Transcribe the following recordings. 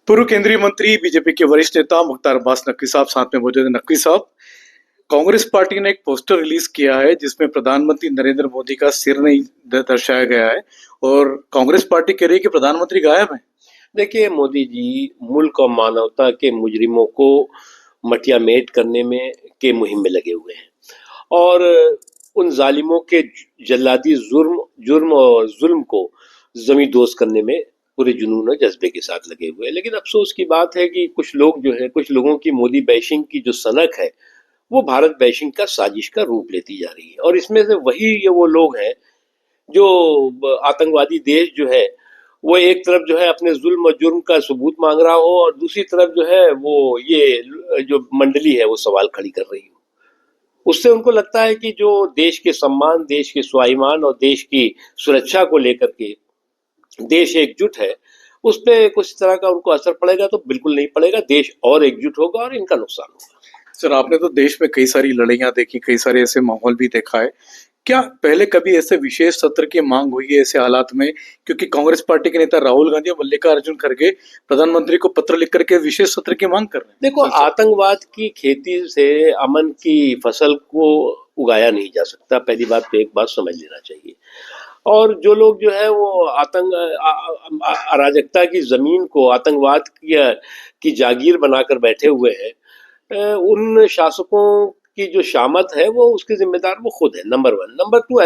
पूर्व केंद्रीय मंत्री बीजेपी के वरिष्ठ नेता मुख्तार अब्बास नकवी साहब साथ में मौजूद हैं। नकवी साहब, कांग्रेस पार्टी ने एक पोस्टर रिलीज किया है जिसमें प्रधानमंत्री नरेंद्र मोदी का सिर नहीं दर्शाया गया है और कांग्रेस पार्टी कह रही है कि प्रधानमंत्री गायब है। देखिए, मोदी जी मुल्क और मानवता के मुजरिमों को मटिया मेट करने में के मुहिम में लगे हुए हैं और उन जालिमों के जल्लादी जुर्म और जुल्म को जमींदोज करने में पूरे जुनून और जज्बे के साथ लगे हुए हैं। लेकिन अफसोस की बात है कि कुछ लोगों की मोदी बैशिंग की जो सनक है वो भारत बैशिंग का साजिश का रूप लेती जा रही है। और इसमें से वही ये वो लोग हैं जो आतंकवादी देश जो है वो एक तरफ जो है अपने जुल्म और जुर्म का सबूत मांग रहा हो और दूसरी तरफ जो है वो ये जो मंडली है वो सवाल खड़ी कर रही हो। उससे उनको लगता है कि जो देश के सम्मान, देश के स्वाभिमान और देश की सुरक्षा को लेकर के देश एकजुट है, उस पे कुछ तरह का उनको असर पड़ेगा तो बिल्कुल नहीं पड़ेगा। देश और एकजुट होगा और इनका नुकसान होगा। सर, आपने तो देश में कई सारी लड़ाइयां देखी, कई सारे ऐसे माहौल भी देखा है। क्या पहले कभी ऐसे विशेष सत्र की मांग हुई है ऐसे हालात में? क्योंकि कांग्रेस पार्टी के नेता राहुल गांधी और मल्लिकार्जुन खड़गे प्रधानमंत्री को पत्र लिख करके विशेष सत्र की मांग कर रहे हैं। देखो, आतंकवाद की खेती से अमन की फसल को उगाया नहीं जा सकता। पहली बात तो एक बात समझ लेना चाहिए। और जो लोग जो है वो अराजकता की जमीन को आतंकवाद की जागीर बनाकर बैठे हुए हैं, उन शासकों की जो शामत है वो उसके जिम्मेदार वो खुद है, नंबर 1। नंबर 2,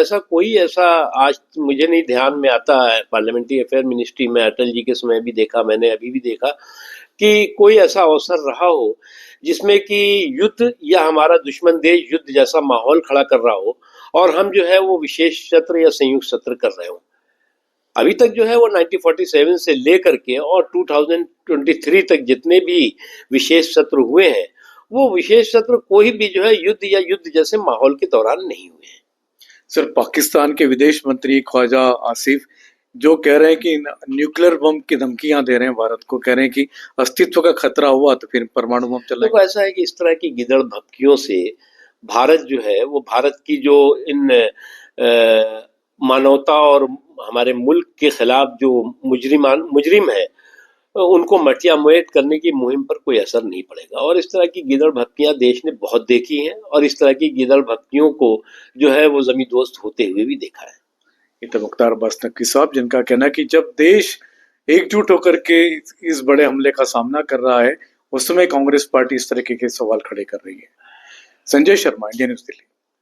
ऐसा आज मुझे नहीं ध्यान में आता है। पार्लियामेंट्री अफेयर मिनिस्ट्री में अटल जी के समय भी देखा मैंने, अभी भी देखा कि कोई ऐसा अवसर रहा हो जिसमें कि युद्ध या हमारा दुश्मन देश युद्ध जैसा माहौल खड़ा कर रहा हो और हम जो है वो विशेष सत्र या संयुक्त सत्र कर रहे हो। अभी तक जो है वो 1947 से लेकर के और 2023 तक जितने भी विशेष सत्र हुए हैं वो विशेष सत्र कोई भी जो है युद्ध या युद्ध जैसे माहौल के दौरान नहीं हुए हैं। सर, पाकिस्तान के विदेश मंत्री ख्वाजा आसिफ जो कह रहे हैं कि न्यूक्लियर बम की धमकियां दे रहे हैं भारत को, कह रहे हैं कि अस्तित्व का खतरा हुआ तो फिर परमाणु बम चलाएंगे। तो ऐसा है कि इस तरह की गिदड़ भपकियों से भारत जो है वो भारत की जो इन मानवता और हमारे मुल्क के खिलाफ जो मुजरिम है उनको मटिया मुएट करने की मुहिम पर कोई असर नहीं पड़ेगा। और इस तरह की गिदड़ भपकियां देश ने बहुत देखी हैं और इस तरह की गिदड़ भपकियों को जो है वो जमींदोज होते हुए भी देखा है। ये तो मुख्तार अब्बास नकवी साहब, जिनका कहना है कि जब देश एकजुट होकर के इस बड़े हमले का सामना कर रहा है उस समय कांग्रेस पार्टी इस तरह के सवाल खड़े कर रही है। Sanjay Sharma, India news Delhi.